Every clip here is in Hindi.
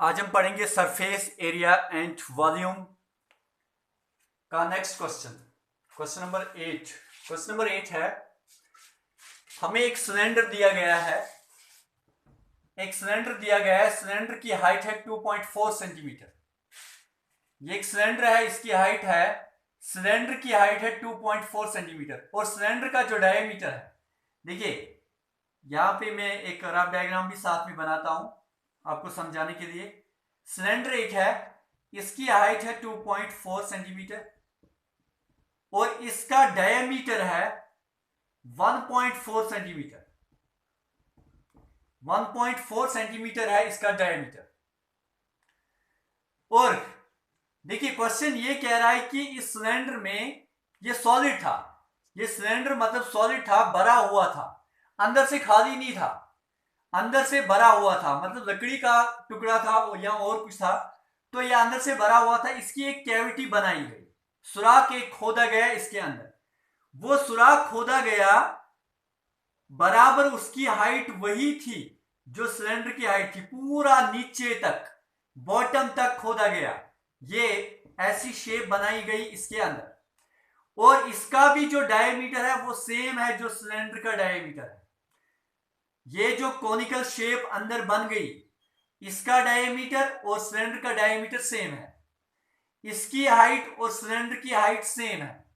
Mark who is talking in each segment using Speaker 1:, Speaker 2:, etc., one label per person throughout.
Speaker 1: आज हम पढ़ेंगे सरफेस एरिया एंड वॉल्यूम का नेक्स्ट क्वेश्चन। क्वेश्चन नंबर 8 है, हमें एक सिलेंडर दिया गया है। सिलेंडर की हाइट है 2.4 सेंटीमीटर। ये एक सिलेंडर है, इसकी हाइट है, सिलेंडर की हाइट है 2.4 सेंटीमीटर और सिलेंडर का जो डायमीटर है, देखिए यहां पे मैं एक रफ डायग्राम भी साथ में बनाता हूं आपको समझाने के लिए। सिलेंडर एक है, इसकी हाइट है 2.4 सेंटीमीटर और इसका डायमीटर है 1.4 सेंटीमीटर। 1.4 सेंटीमीटर है इसका डायमीटर। और देखिए क्वेश्चन ये कह रहा है कि इस सिलेंडर में ये सॉलिड था, ये सिलेंडर मतलब सॉलिड था, भरा हुआ था, अंदर से खाली नहीं था, अंदर से भरा हुआ था, मतलब लकड़ी का टुकड़ा था या और कुछ था, तो ये अंदर से भरा हुआ था। इसकी एक कैविटी बनाई गई, सुराख एक खोदा गया इसके अंदर। वो सुराख खोदा गया, बराबर उसकी हाइट वही थी जो सिलेंडर की हाइट थी, पूरा नीचे तक बॉटम तक खोदा गया। ये ऐसी शेप बनाई गई इसके अंदर और इसका भी जो डायमीटर है वो सेम है जो सिलेंडर का डायमीटर है। ये जो कोनिकल शेप अंदर बन गई, इसका डायमीटर और सिलेंडर का डायमीटर सेम है, इसकी हाइट और सिलेंडर की हाइट सेम है।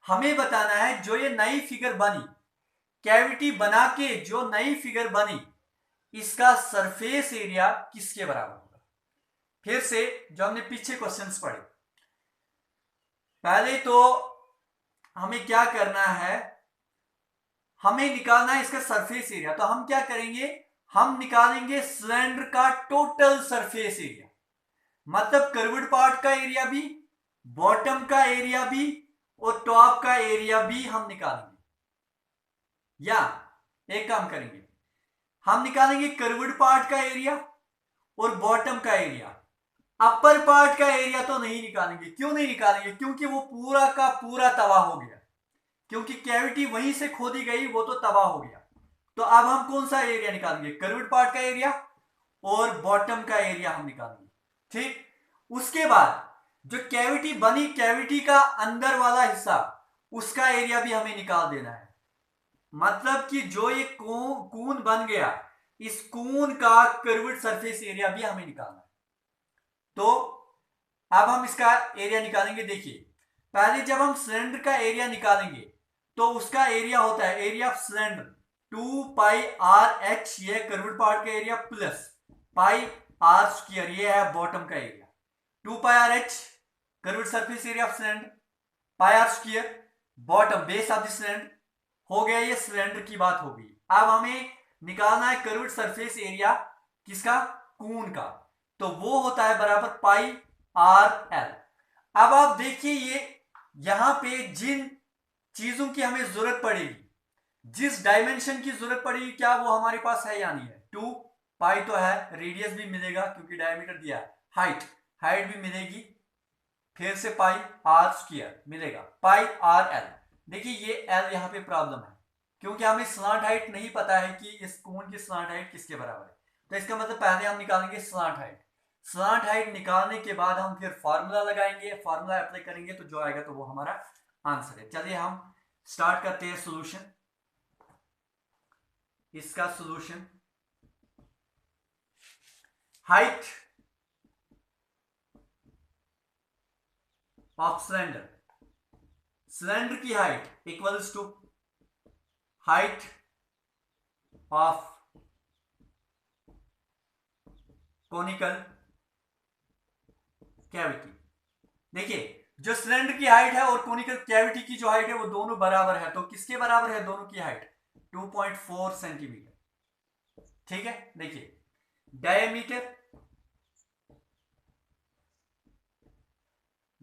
Speaker 1: हमें बताना है जो ये नई फिगर बनी, कैविटी बना के जो नई फिगर बनी, इसका सरफेस एरिया किसके बराबर होगा। फिर से जो हमने पीछे क्वेश्चंस पढ़े, पहले तो हमें क्या करना है, हमें निकालना है इसका सरफेस एरिया। तो हम क्या करेंगे, हम निकालेंगे सिलेंडर का टोटल सरफेस एरिया, मतलब कर्व्ड पार्ट का एरिया भी, बॉटम का एरिया भी और टॉप का एरिया भी हम निकालेंगे। या एक काम करेंगे, हम निकालेंगे कर्व्ड पार्ट का एरिया और बॉटम का एरिया। अपर पार्ट का एरिया तो नहीं निकालेंगे। क्यों नहीं निकालेंगे? क्योंकि वो पूरा का पूरा तबाह हो गया, क्योंकि कैविटी वहीं से खोदी गई, वो तो तबाह हो गया। तो अब हम कौन सा एरिया निकालेंगे, कर्व्ड पार्ट का एरिया और बॉटम का एरिया हम निकालेंगे। ठीक, उसके बाद जो कैविटी बनी, कैविटी का अंदर वाला हिस्सा, उसका एरिया भी हमें निकाल देना है। मतलब कि जो ये कून बन गया, इस कून का कर्व्ड सरफेस एरिया भी हमें निकालना है। तो अब हम इसका एरिया निकालेंगे। देखिए पहले जब हम सिलेंडर का एरिया निकालेंगे तो उसका एरिया होता है area of cylinder 2 pi R H, ये कर्व्ड पार्ट का area, plus pi R square, ये है बॉटम का area. 2 pi R H curved surface area of cylinder, pi R square bottom base of the cylinder. हो गया, ये सिलेंडर की बात हो गई। अब हमें निकालना है कर्व्ड सरफेस एरिया किसका, कून का। तो वो होता है बराबर पाई आर एल। अब आप देखिए ये यहां पे जिन चीजों की हमें जरूरत पड़ेगी, जिस डायमेंशन की जरूरत पड़ेगी, क्या वो हमारे पास है या नहीं है। 2 पाई तो है, रेडियस भी मिलेगा क्योंकि डायमीटर दिया है, हाइट भी मिलेगी, फिर से पाई आर स्क्वायर मिलेगा, पाई आर एल। देखिए ये एल यहां पे प्रॉब्लम है क्योंकि हमें स्लांट हाइट नहीं पता है कि इस कोण की स्लांट हाइट किसके बराबर है। तो इसका मतलब पहले हम निकालेंगे स्लांट हाइट। स्लांट हाइट निकालने के बाद हम फिर फार्मूला लगाएंगे, फार्मूला अप्लाई करेंगे तो जो आएगा तो वो हमारा आंसर है। चलिए हम स्टार्ट करते हैं सॉल्यूशन। इसका solution, height of cylinder, cylinder की height equals to height of conical cavity. देखिए जो सिलेंडर की हाइट है और कोनिकल कैविटी की जो हाइट है वो दोनों बराबर है, तो किसके बराबर है दोनों की हाइट, 2.4 सेंटीमीटर। ठीक है, देखिए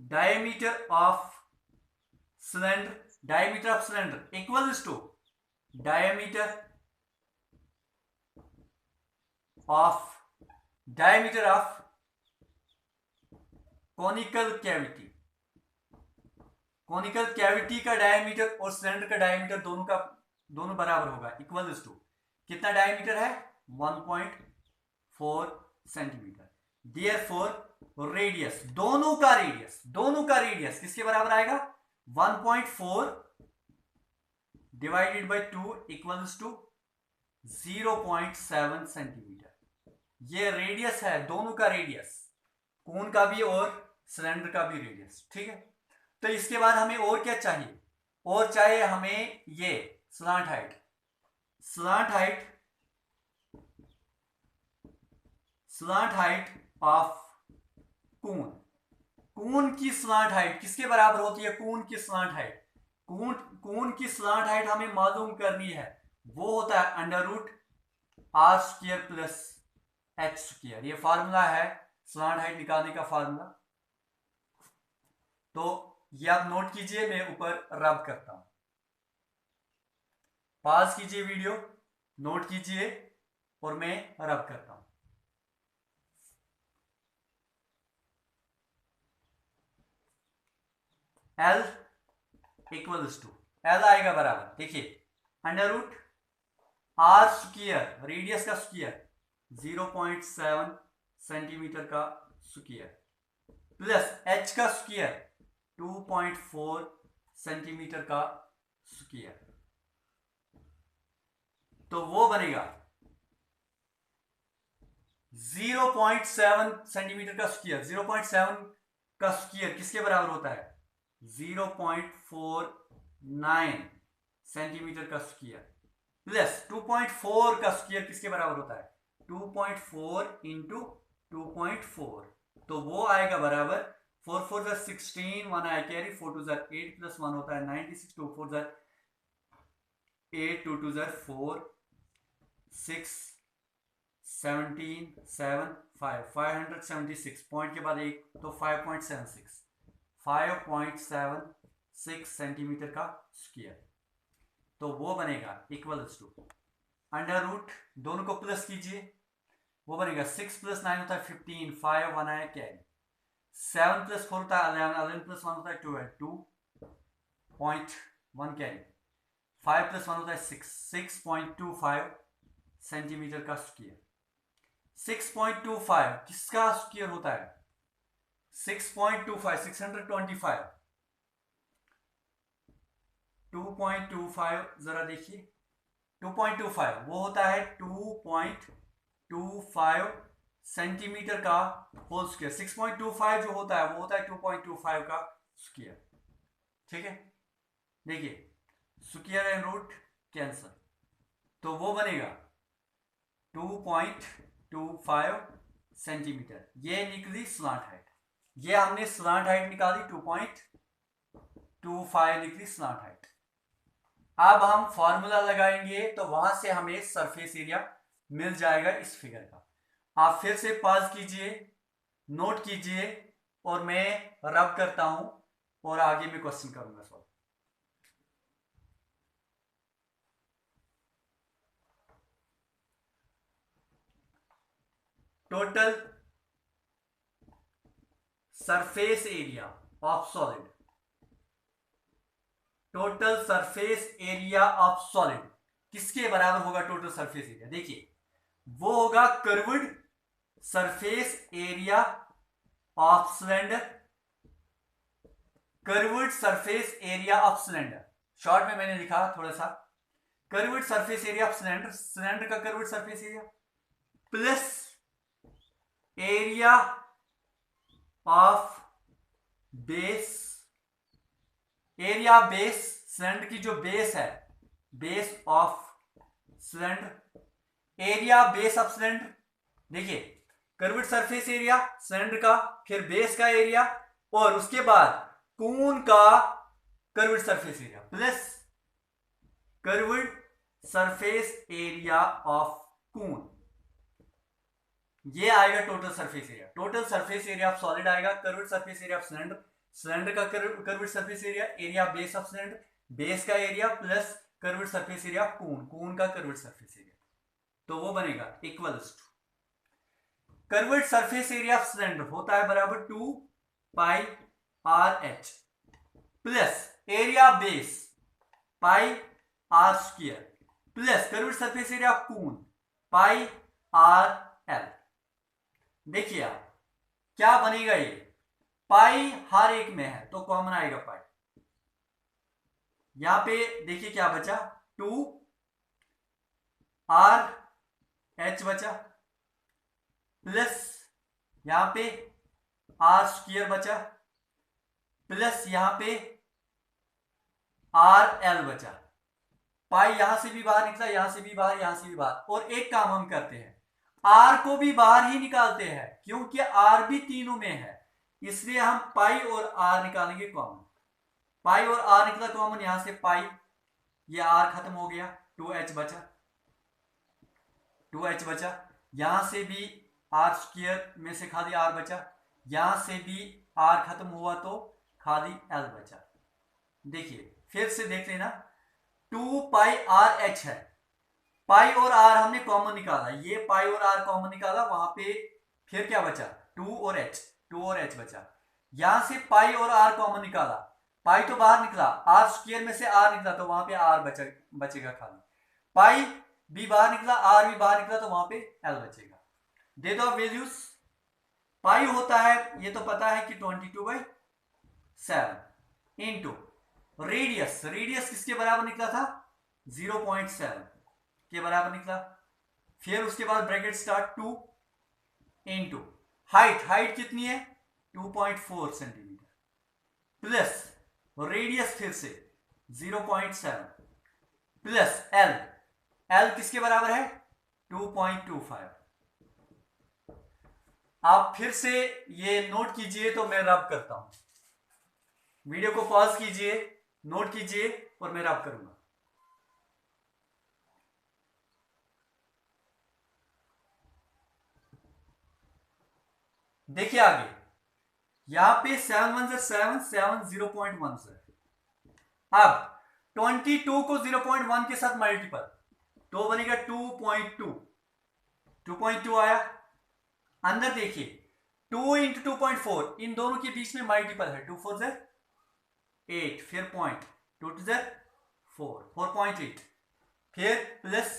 Speaker 1: diameter of cylinder equals to diameter of conical cavity। Conical cavity का डायमीटर और सिलेंडर का डायमीटर दोनों बराबर होगा, इक्वल्स टू कितना डायमीटर है, 1.4 सेंटीमीटर। देयरफॉर रेडियस, दोनों का रेडियस किसके बराबर आएगा? 1.4 divided by 2 equals to 0.7 centimetre. ये रेडियस है, दोनों का रेडियस, कोन का भी और सिलेंडर का भी रेडियस। ठीक है, तो इसके बाद हमें और क्या चाहिए? और चाहिए हमें ये slant height. Slant height of cone की स्लांट हाइट किसके बराबर होती है? कोन की स्लांट हाइट, कोन की स्लांट हाइट हमें मालूम करनी है, वो होता है under root R square plus H square. ये फार्मूला है स्लांट हाइट निकालने का फार्मूला। तो ये आप नोट कीजिए, मैं ऊपर रब करता हूं। पॉज कीजिए वीडियो, नोट कीजिए और मैं रब करता हूं। L इक्वल्स टू, L आएगा बराबर, देखिए under root R square, radius का स्क्वायर 0.7 सेंटीमीटर का स्क्वायर, प्लस h का स्क्वायर 2.4 सेंटीमीटर का स्क्वायर। तो वो बनेगा 0.7 सेंटीमीटर का स्क्वायर। 0.7 का स्क्वायर किसके बराबर होता है? 0.49 सेंटीमीटर का स्क्वायर, प्लस 2.4 का स्क्वायर किसके बराबर होता है? 2.4 इंटू 2.4। तो वो आएगा बराबर 4 4 16, 1 आया कैरी, 4 2 8 प्लस 1 होता है 96, 2 4 8, 2 2 4 6 17 7 5 576, पॉइंट के बाद एक तो 5.76 सेंटीमीटर का स्क्वायर। तो वो बनेगा इक्वल्स टू अंडर रूट, दोनों को प्लस कीजिए, वो बनेगा 6 प्लस 9 होता है 15, 5 1 आया कैरी, 7 प्लस 4 होता है 11, 11 प्लस 1 होता है 12, 2.1 कैरी, 5 प्लस 1 होता है 6, 6.25 सेंटीमीटर का स्क्वायर। 6.25 किसका स्क्वायर होता है? 6.25 625, 2.25 जरा देखिए, 2.25 वो होता है 2.25 सेंटीमीटर का होल स्क्वायर। 6.25 जो होता है वो होता है 2.25 का स्क्वायर। ठीक है, देखिए स्क्वायर एंड रूट कैंसल, तो वो बनेगा 2.25 सेंटीमीटर। ये निकली स्लांट हाइट, ये हमने स्लांट हाइट निकाली, 2.25 निकली स्लांट हाइट। अब हम फॉर्मूला लगाएंगे तो वहां से हमें सरफेस एरिया मिल जाएगा इस फिगर का। आप फिर से पॉज कीजिए, नोट कीजिए और मैं रब करता हूं और आगे मैं क्वेश्चन करूंगा solve. Total surface area of solid, total surface area of solid किसके बराबर होगा? टोटल सरफेस एरिया देखिए वो होगा curved surface area of cylinder, curved surface area of cylinder, short में मैंने लिखा थोड़ा सा, curved surface area of cylinder, cylinder का curved surface area plus area of base, area base cylinder की जो बेस है, base of cylinder, area base of cylinder. देखिए कर्व्ड सरफेस एरिया सिलेंडर का, फिर बेस का एरिया और उसके बाद कोन का curved surface area plus curved surface area of cone, ये आएगा total surface area. Total surface area of solid आएगा curved surface area of cylinder, cylinder का curved surface area, area base of cylinder, base का area plus curved surface area of cone, cone का कर्व्ड सरफेस एरिया। तो वो बनेगा equals to curved surface area of cylinder होता है बराबर 2 pi R H plus area base pi R square plus curved surface area of cone pi R L. देखिए आप क्या बनेगा ये, पाई हर एक में है तो कॉमन आएगा पाई। यहां पे देखिए क्या बचा, 2r h बचा, प्लस यहां पे r स्क्वायर बचा, प्लस यहां पे आर एल बचा। पाई यहां से भी बाहर निकला, यहां से भी बाहर, यहां से भी बाहर। और एक काम हम करते हैं, आर को भी बाहर ही निकालते हैं क्योंकि आर भी तीनों में है, इसलिए हम पाई और आर निकालेंगे कॉमन। पाई और आर निकला कॉमन, यहां से पाई, ये आर खत्म हो गया, 2h बचा, 2h बचा। यहां से भी आर स्क्वायर में से खाली आर बचा, यहां से भी आर खत्म हुआ तो खाली एल बचा। देखिए फिर से देख लेना, 2 पाई आर एच है, पाई और आर हमने कॉमन निकाला, ये पाई और आर कॉमन निकाला, वहां पे फिर क्या बचा, 2 और h बचा। यहां से पाई और आर कॉमन निकाला, पाई तो बाहर निकला, आर स्क्वायर में से आर निकला तो वहां पे आर बचेगा खाली, पाई भी बाहर निकला, आर भी बाहर निकला तो वहां पे एल बचेगा। दे दो वैल्यूज। पाई होता है, ये तो पता है कि 22/7 इंटू रेडियस, रेडियस किसके बराबर निकला था, 0.7 के बराबर निकला। फिर उसके बाद bracket start, 2 into height, height कितनी है 2.4 सेंटीमीटर, प्लस रेडियस फिर से 0.7, प्लस एल, एल किसके बराबर है 2.25। आप फिर से ये नोट कीजिए तो मैं रब करता हूं, वीडियो को पॉज कीजिए, नोट कीजिए और मैं रब करूंगा। देखिए आगे, यहां पे 7 1 7 7 0.1 से, अब 22 को 0.1 के साथ मल्टीपल तो बनेगा 2.2, 2.2 आया। अंदर देखिए 2 इंटू 2.4, इन दोनों के बीच में मल्टीपल है, 2 4 8, फिर पॉइंट, 2 2 4, 4.8, फिर प्लस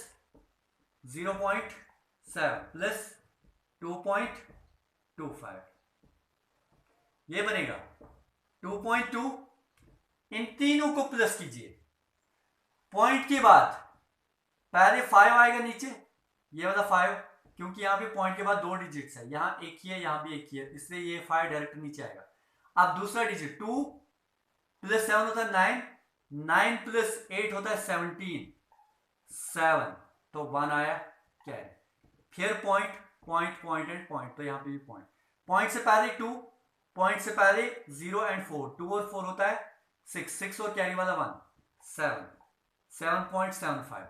Speaker 1: 0.7 प्लस 2.25, ये बनेगा 2.2। इन तीनों को प्लस कीजिए, पॉइंट के बाद पहले 5 आएगा नीचे, ये वाला 5, क्योंकि यहां पे पॉइंट के बाद 2 डिजिट्स है, यहां एक ही है यहां भी एक ही है, इसलिए ये 5 डायरेक्ट नीचे आएगा। अब दूसरा डिजिट 2 प्लस 7 होता है 9, 9 प्लस 8 होता है 17, 7 तो 1 आया, क्या है, फिर point point point and point, तो यहां पे भी पॉइंट, पॉइंट से पहले 2, पॉइंट से पहले 0 एंड 4, 2 और 4 होता है 6, 6 और कैरी वाला 1, 7, 7.75,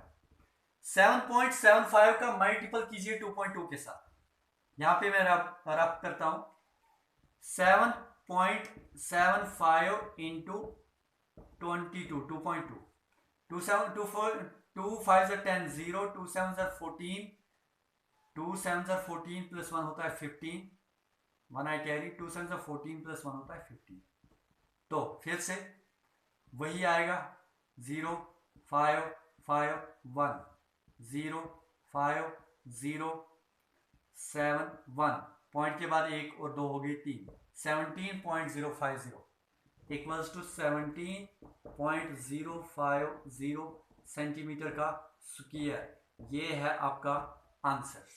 Speaker 1: 7.75 का मल्टीपल कीजिए 2.2 के साथ, यहां पे मैं रब करता हूं, 7.75 इंटू 22, 2.2, 2 7 2 4 2 5 10, 0 2 7 14, 2 7 14 प्लस 1 होता है 15, 1 आई कैरी, 2 7 14 प्लस 1 होता है 15। तो फिर से वही आएगा 0 5 5 1 0 5 0 7 1, पॉइंट के बाद 1 और 2 हो गई 3, 17.050 इक्वल्स टू 17.050 सेंटीमीटर का स्क्वायर, ये है आपका आंसर।